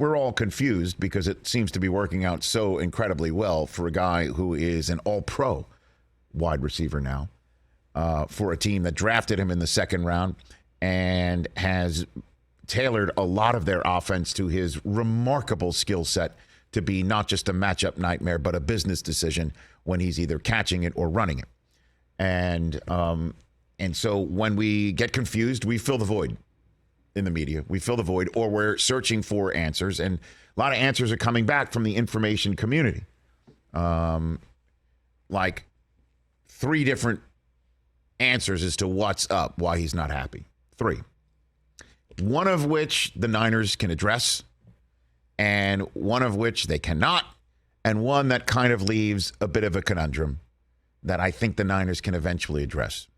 we're all confused because it seems to be working out so incredibly well for a guy who is an all-pro wide receiver now, for a team that drafted him in the second round and has tailored a lot of their offense to his remarkable skill set to be not just a matchup nightmare, but a business decision when he's either catching it or running it. And so when we get confused, we fill the void in the media. We fill the void, or we're searching for answers. And a lot of answers are coming back from the information community. Like 3 different answers as to what's up, why he's not happy. 3. One of which the Niners can address, and one of which they cannot, and one that kind of leaves a bit of a conundrum that I think the Niners can eventually address.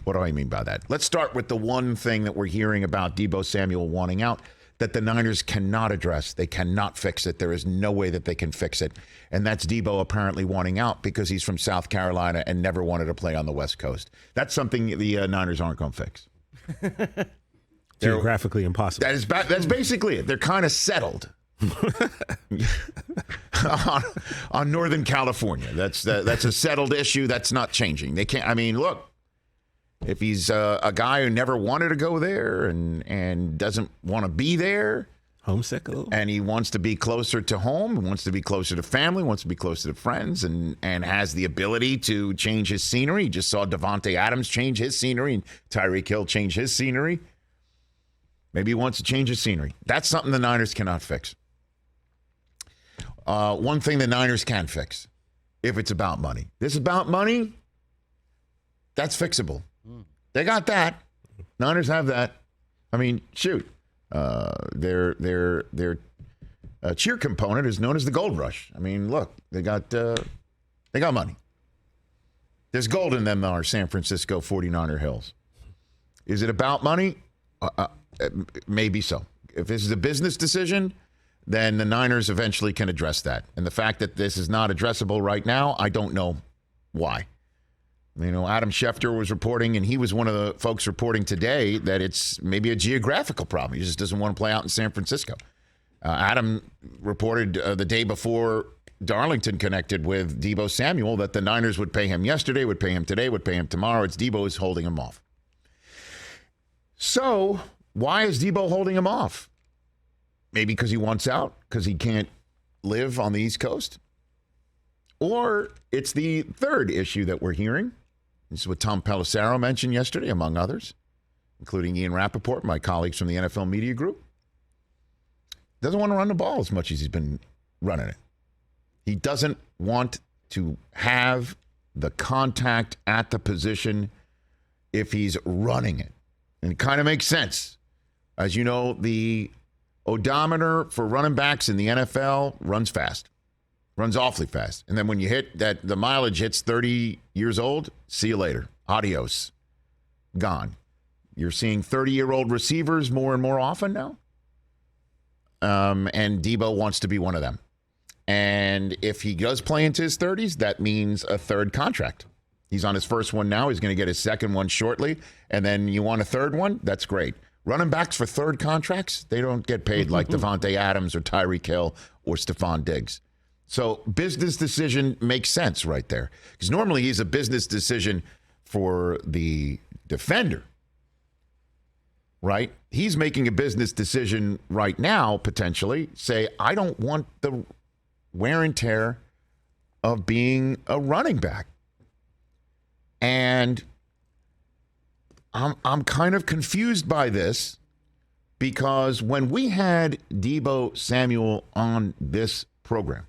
What do I mean by that? Let's start with the one thing that we're hearing about Deebo Samuel wanting out, that the Niners cannot address. They cannot fix it. There is no way that they can fix it. And that's Deebo apparently wanting out because he's from South Carolina and never wanted to play on the West Coast. That's something the Niners aren't going to fix. Geographically impossible. That's basically it. They're kind of settled on Northern California. That's a settled issue. That's not changing. They can't. I mean, look. If he's a guy who never wanted to go there and doesn't want to be there. Homesick a little. And he wants to be closer to home, wants to be closer to family, wants to be closer to friends, and has the ability to change his scenery. You just saw Davante Adams change his scenery and Tyreek Hill change his scenery. Maybe he wants to change his scenery. That's something the Niners cannot fix. One thing the Niners can fix, if it's about money. This is about money, that's fixable. They got that. Niners have that. I mean, shoot. Their cheer component is known as the Gold Rush. I mean, look, they got money. There's gold in them, our San Francisco 49er hills. Is it about money? Maybe so. If this is a business decision, then the Niners eventually can address that. And the fact that this is not addressable right now, I don't know why. You know, Adam Schefter was reporting, and he was one of the folks reporting today that it's maybe a geographical problem. He just doesn't want to play out in San Francisco. Adam reported the day before Darlington connected with Deebo Samuel that the Niners would pay him yesterday, would pay him today, would pay him tomorrow. It's Deebo is holding him off. So why is Deebo holding him off? Maybe because he wants out, because he can't live on the East Coast? Or it's the third issue that we're hearing. This is what Tom Pelissero mentioned yesterday, among others, including Ian Rappaport, my colleagues from the NFL Media Group. Doesn't want to run the ball as much as he's been running it. He doesn't want to have the contact at the position if he's running it. And it kind of makes sense. As you know, the odometer for running backs in the NFL runs fast. Runs awfully fast. And then when you hit that, the mileage hits 30 years old, see you later. Adios. Gone. You're seeing 30-year-old receivers more and more often now. And Deebo wants to be one of them. And if he does play into his 30s, that means a third contract. He's on his first one now. He's going to get his second one shortly. And then you want a third one? That's great. Running backs for third contracts, they don't get paid like Davante Adams or Tyreek Hill or Stephon Diggs. So business decision makes sense right there. Because normally he's a business decision for the defender, right? He's making a business decision right now, potentially, say, I don't want the wear and tear of being a running back. And I'm kind of confused by this because when we had Deebo Samuel on this program,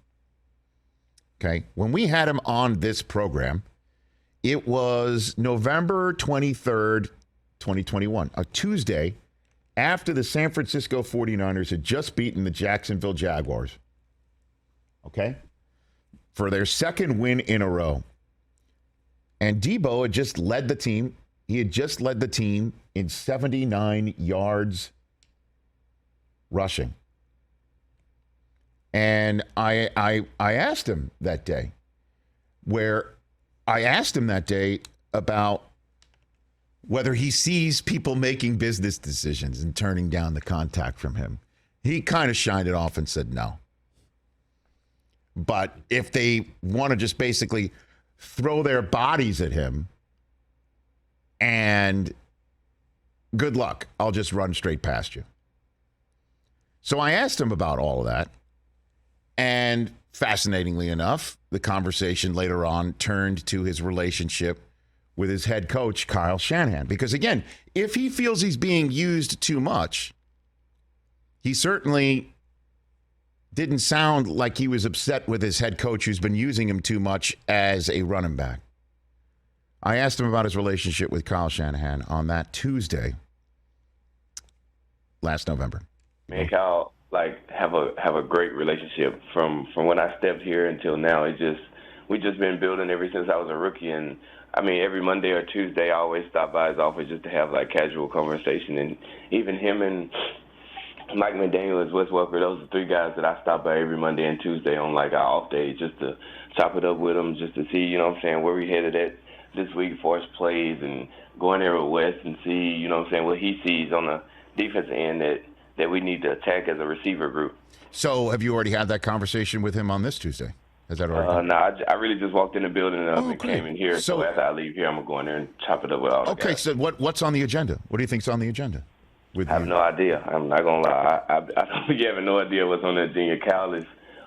okay, when we had him on this program, it was November 23rd, 2021, a Tuesday after the San Francisco 49ers had just beaten the Jacksonville Jaguars, okay, for their second win in a row. And Deebo had just led the team. He had just led the team in 79 yards rushing. And I asked him that day about whether he sees people making business decisions and turning down the contact from him. He kind of shined it off and said no. But if they want to just basically throw their bodies at him, and good luck, I'll just run straight past you. So I asked him about all of that. And fascinatingly enough, the conversation later on turned to his relationship with his head coach, Kyle Shanahan. Because again, if he feels he's being used too much, he certainly didn't sound like he was upset with his head coach who's been using him too much as a running back. I asked him about his relationship with Kyle Shanahan on that Tuesday last November. Me and Kyle have a great relationship from when I stepped here until now. We just been building ever since I was a rookie, and I mean every Monday or Tuesday I always stop by his office just to have casual conversation, and even him and Mike McDaniel, Wes Welker, those are three guys that I stop by every Monday and Tuesday on our off day just to chop it up with them, just to see, where we headed at this week for his plays, and going there with Wes and see, what he sees on the defensive end that we need to attack as a receiver group. So have you already had that conversation with him on this Tuesday? Has that already No, I really just walked in the building and came in here. So after I leave here, I'm going to go in there and chop it up with all the guys. So what's on the agenda? What do you think's on the agenda? I have no idea. I'm not going to lie. I don't think you have no idea what's on the agenda. Kyle is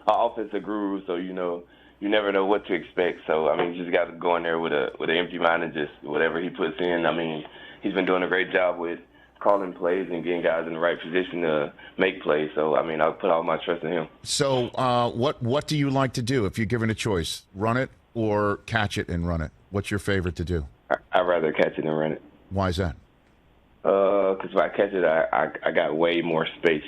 an offensive guru, so, you never know what to expect. So, I mean, you just got to go in there with an empty mind and just whatever he puts in. I mean, he's been doing a great job with calling plays and getting guys in the right position to make plays. So, I mean, I'll put all my trust in him. So what do you like to do if you're given a choice? Run it or catch it and run it? What's your favorite to do? I'd rather catch it than run it. Why is that? Because if I catch it, I got way more space,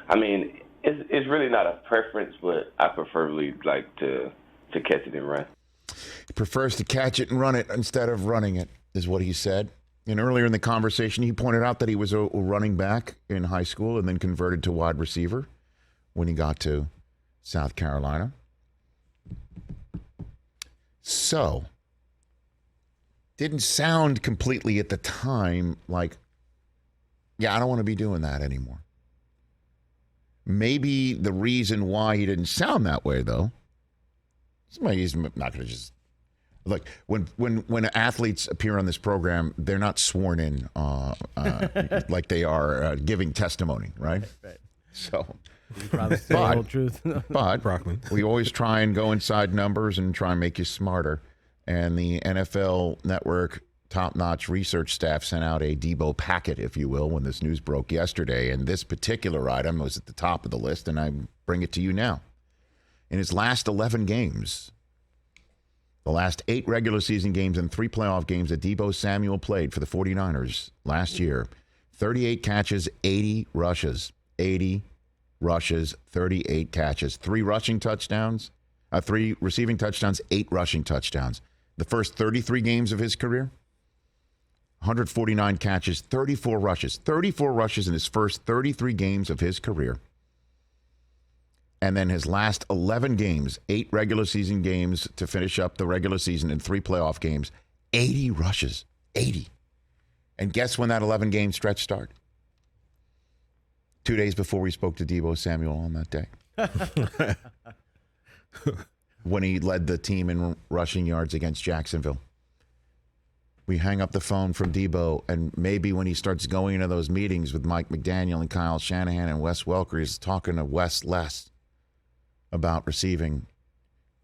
I mean, it's really not a preference, but I preferably like to catch it and run. He prefers to catch it and run it instead of running it, is what he said. And earlier in the conversation, he pointed out that he was a running back in high school and then converted to wide receiver when he got to South Carolina. So, didn't sound completely at the time like, yeah, I don't want to be doing that anymore. Maybe the reason why he didn't sound that way, though, he's not going to just look. When athletes appear on this program, they're not sworn in like they are giving testimony, right? Right. So, but we always try and go inside numbers and try and make you smarter. And the NFL Network top-notch research staff sent out a Deebo packet, if you will, when this news broke yesterday. And this particular item was at the top of the list, and I bring it to you now. In his last 11 games, the last 8 regular season games and 3 playoff games that Deebo Samuel played for the 49ers last year, 38 catches, 80 rushes. 80 rushes, 38 catches. 3 rushing touchdowns, 3 receiving touchdowns, 8 rushing touchdowns. The first 33 games of his career, 149 catches, 34 rushes. 34 rushes in his first 33 games of his career. And then his last 11 games, 8 regular season games to finish up the regular season and 3 playoff games, 80 rushes. 80. And guess when that 11-game stretch started? 2 days before we spoke to Deebo Samuel on that day. When he led the team in rushing yards against Jacksonville. We hang up the phone from Deebo, and maybe when he starts going into those meetings with Mike McDaniel and Kyle Shanahan and Wes Welker, he's talking to Wes less about receiving,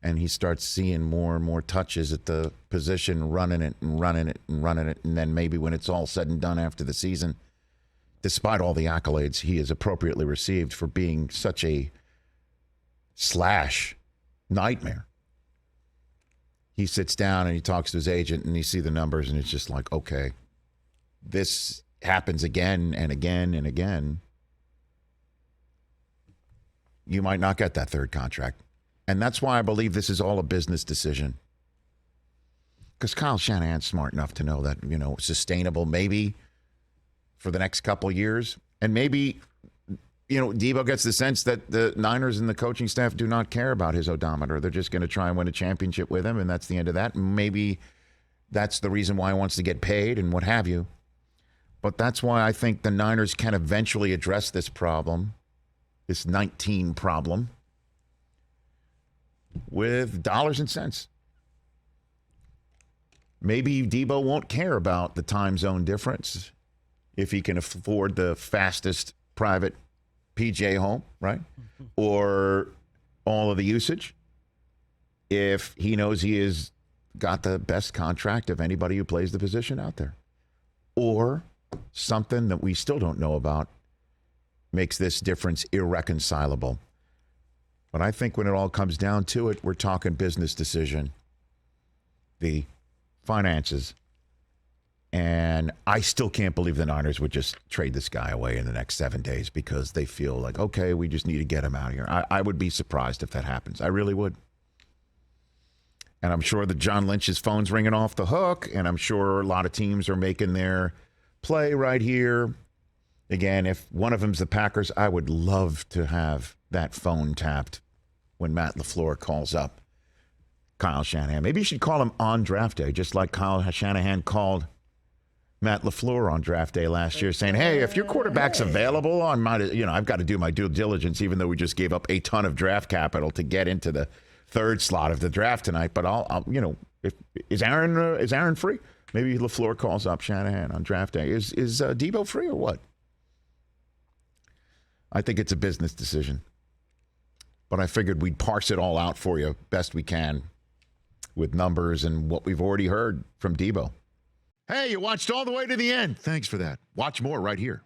and he starts seeing more and more touches at the position, running it and running it and running it, and then maybe when it's all said and done after the season, despite all the accolades he has appropriately received for being such a slash nightmare, he sits down and he talks to his agent and he sees the numbers and it's just like, okay, this happens again and again and again. You might not get that third contract. And that's why I believe this is all a business decision. Because Kyle Shanahan's smart enough to know that, sustainable maybe for the next couple of years. And maybe, Deebo gets the sense that the Niners and the coaching staff do not care about his odometer. They're just going to try and win a championship with him, and that's the end of that. Maybe that's the reason why he wants to get paid and what have you. But that's why I think the Niners can eventually address this problem this 19 problem with dollars and cents. Maybe Deebo won't care about the time zone difference if he can afford the fastest private PJ home, right? Or all of the usage. If he knows he has got the best contract of anybody who plays the position out there. Or something that we still don't know about makes this difference irreconcilable. But I think when it all comes down to it, we're talking business decision, the finances. And I still can't believe the Niners would just trade this guy away in the next 7 days because they feel like, okay, we just need to get him out of here. I would be surprised if that happens. I really would. And I'm sure that John Lynch's phone's ringing off the hook, and I'm sure a lot of teams are making their play right here. Again, if one of them's the Packers, I would love to have that phone tapped when Matt LaFleur calls up Kyle Shanahan. Maybe you should call him on draft day, just like Kyle Shanahan called Matt LaFleur on draft day last year, saying, hey, if your quarterback's available, I've got to do my due diligence, even though we just gave up a ton of draft capital to get into the third slot of the draft tonight. But is Aaron free? Maybe LaFleur calls up Shanahan on draft day. Is Deebo free or what? I think it's a business decision. But I figured we'd parse it all out for you best we can with numbers and what we've already heard from Deebo. Hey, you watched all the way to the end. Thanks for that. Watch more right here.